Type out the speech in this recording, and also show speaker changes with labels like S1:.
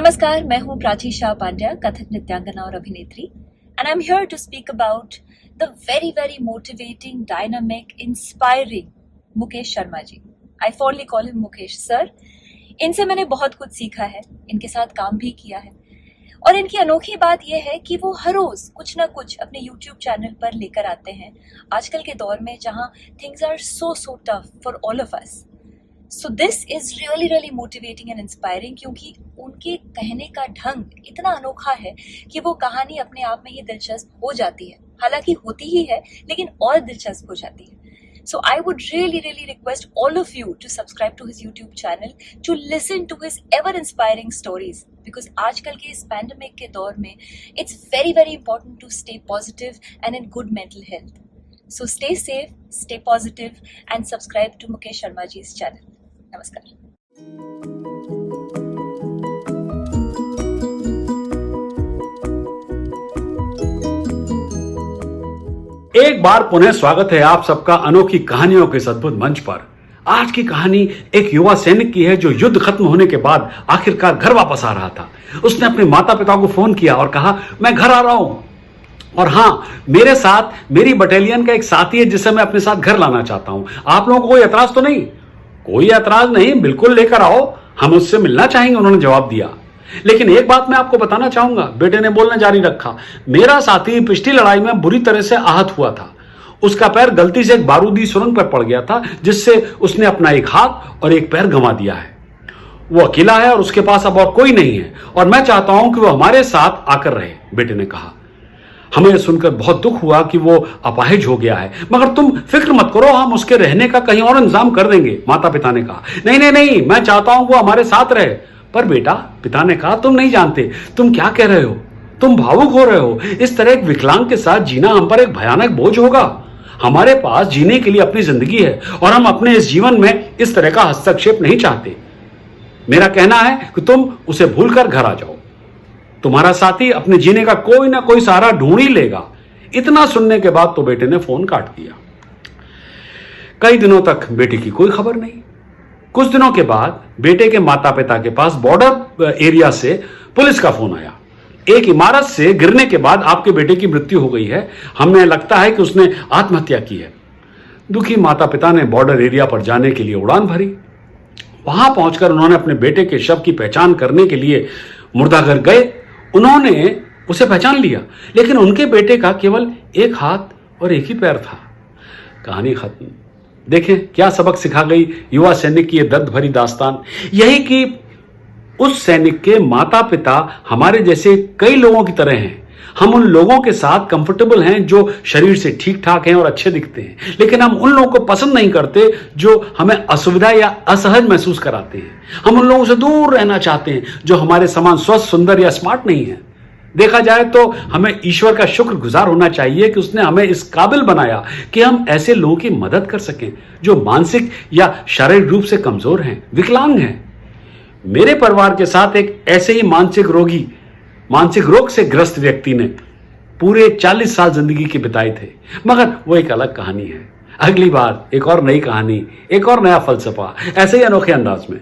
S1: नमस्कार, मैं हूं प्राची शाह पांड्या, कथक नृत्यांगना और अभिनेत्री, and I am here to speak about the very motivating, dynamic, inspiring Mukesh Sharma ji. I formally call him Mukesh sir. इनसे मैंने बहुत कुछ सीखा है, इनके साथ काम भी किया है, और इनकी अनोखी बात यह है कि वो हर रोज कुछ ना कुछ अपने YouTube चैनल पर लेकर आते हैं आजकल के दौर में जहां things are so tough for all of us. So this is really motivating and inspiring, क्योंकि उनके कहने का ढंग इतना अनोखा है कि वो कहानी अपने आप में ही दिलचस्प हो जाती है. हालांकि होती ही है, लेकिन और दिलचस्प हो जाती है. So I would really request all of you to subscribe to his YouTube channel to listen to his ever inspiring stories, because आजकल के इस pandemic के दौर में it's very important to stay positive and in good mental health. So stay safe, stay positive and subscribe to Mukesh Sharma ji's channel. नमस्कार.
S2: एक बार पुनः स्वागत है आप सबका अनोखी कहानियों के इस अद्भुत मंच पर. आज की कहानी एक युवा सैनिक की है जो युद्ध खत्म होने के बाद आखिरकार घर वापस आ रहा था. उसने अपने माता पिता को फोन किया और कहा, मैं घर आ रहा हूं, और हाँ, मेरे साथ मेरी बटालियन का एक साथी है जिसे मैं अपने साथ घर लाना चाहता हूं. आप लोगों को कोई एतराज तो नहीं? कोई एतराज नहीं, बिल्कुल लेकर आओ, हम उससे मिलना चाहेंगे, उन्होंने जवाब दिया. लेकिन एक बात मैं आपको बताना चाहूंगा, बेटे ने बोलना जारी रखा. मेरा साथी पिछली लड़ाई में बुरी तरह से आहत हुआ था. उसका पैर गलती से एक बारूदी सुरंग पर पड़ गया था, जिससे उसने अपना एक हाथ और एक पैर गंवा दिया है. वो अकेला है और उसके पास अब और कोई नहीं है, और मैं चाहता हूं कि वो हमारे साथ आकर रहे, बेटे ने कहा. हमें सुनकर बहुत दुख हुआ कि वो अपाहिज हो गया है, मगर तुम फिक्र मत करो, हम उसके रहने का कहीं और इंतजाम कर देंगे, माता पिता ने कहा. नहीं, मैं चाहता हूं वो हमारे साथ रहे. पर बेटा, पिता ने कहा, तुम नहीं जानते तुम क्या कह रहे हो, तुम भावुक हो रहे हो. इस तरह एक विकलांग के साथ जीना हम पर एक भयानक बोझ होगा. हमारे पास जीने के लिए अपनी जिंदगी है, और हम अपने इस जीवन में इस तरह का हस्तक्षेप नहीं चाहते. मेरा कहना है कि तुम उसे भूलकर घर आ जाओ. तुम्हारा साथी अपने जीने का कोई ना कोई सहारा ढूंढ ही लेगा. इतना सुनने के बाद तो बेटे ने फोन काट दिया. कई दिनों तक बेटे की कोई खबर नहीं. कुछ दिनों के बाद बेटे के माता पिता के पास बॉर्डर एरिया से पुलिस का फोन आया. एक इमारत से गिरने के बाद आपके बेटे की मृत्यु हो गई है. हमें लगता है कि उसने आत्महत्या की है. दुखी माता पिता ने बॉर्डर एरिया पर जाने के लिए उड़ान भरी. वहां पहुंचकर उन्होंने अपने बेटे के शव की पहचान करने के लिए मुर्दाघर गए. उन्होंने उसे पहचान लिया, लेकिन उनके बेटे का केवल एक हाथ और एक ही पैर था. कहानी खत्म. देखें क्या सबक सिखा गई युवा सैनिक की यह दर्द भरी दास्तान. यही कि उस सैनिक के माता पिता हमारे जैसे कई लोगों की तरह हैं. हम उन लोगों के साथ कंफर्टेबल हैं जो शरीर से ठीक ठाक हैं और अच्छे दिखते हैं, लेकिन हम उन लोगों को पसंद नहीं करते जो हमें असुविधा या असहज महसूस कराते हैं. हम उन लोगों से दूर रहना चाहते हैं जो हमारे समान स्वस्थ, सुंदर या स्मार्ट नहीं है. देखा जाए तो हमें ईश्वर का शुक्रगुजार होना चाहिए कि उसने हमें इस काबिल बनाया कि हम ऐसे लोगों की मदद कर सकें जो मानसिक या शारीरिक रूप से कमजोर हैं, विकलांग हैं. मेरे परिवार के साथ एक ऐसे ही मानसिक रोग से ग्रस्त व्यक्ति ने पूरे 40 साल जिंदगी के बिताए थे, मगर वो एक अलग कहानी है. अगली बार एक और नई कहानी, एक और नया फलसफा, ऐसे ही अनोखे अंदाज में.